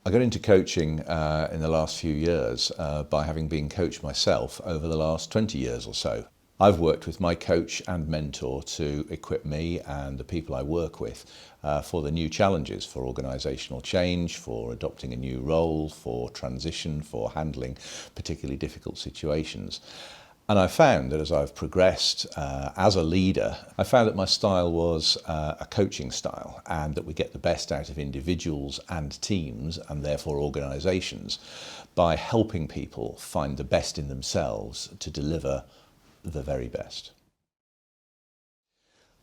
I got into coaching in the last few years by having been coached myself over the last 20 years or so. I've worked with my coach and mentor to equip me and the people I work with for the new challenges, for organisational change, for adopting a new role, for transition, for handling particularly difficult situations. And I found that as I've progressed as a leader, I found that my style was a coaching style, and that we get the best out of individuals and teams, and therefore organisations, by helping people find the best in themselves to deliver the very best.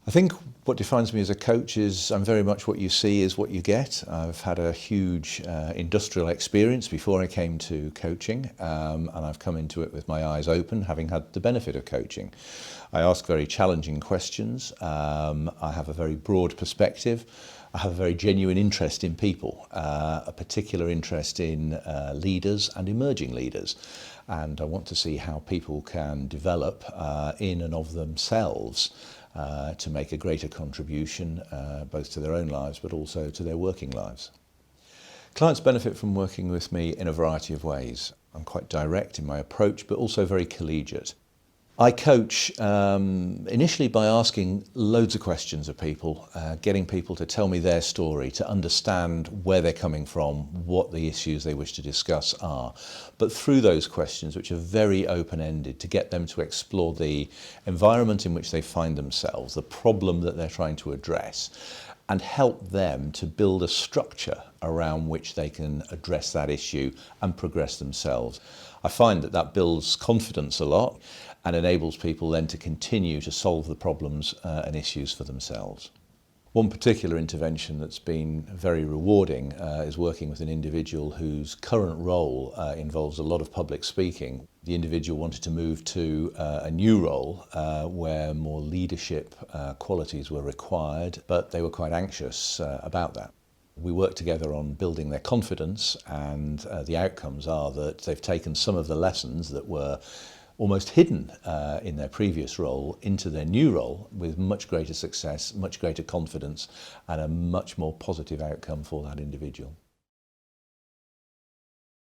I think what defines me as a coach is I'm very much what you see is what you get. I've had a huge industrial experience before I came to coaching, and I've come into it with my eyes open, having had the benefit of coaching. I ask very challenging questions. I have a very broad perspective. I have a very genuine interest in people, a particular interest in leaders and emerging leaders. And I want to see how people can develop in and of themselves to make a greater contribution both to their own lives but also to their working lives. Clients benefit from working with me in a variety of ways. I'm quite direct in my approach but also very collegiate. I coach initially by asking loads of questions of people, getting people to tell me their story, to understand where they're coming from, what the issues they wish to discuss are. But through those questions, which are very open-ended, to get them to explore the environment in which they find themselves, the problem that they're trying to address, and help them to build a structure around which they can address that issue and progress themselves. I find that that builds confidence a lot and enables people then to continue to solve the problems and issues for themselves. One particular intervention that's been very rewarding is working with an individual whose current role involves a lot of public speaking. The individual wanted to move to a new role where more leadership qualities were required, but they were quite anxious about that. We work together on building their confidence, and the outcomes are that they've taken some of the lessons that were almost hidden in their previous role into their new role with much greater success, much greater confidence, and a much more positive outcome for that individual.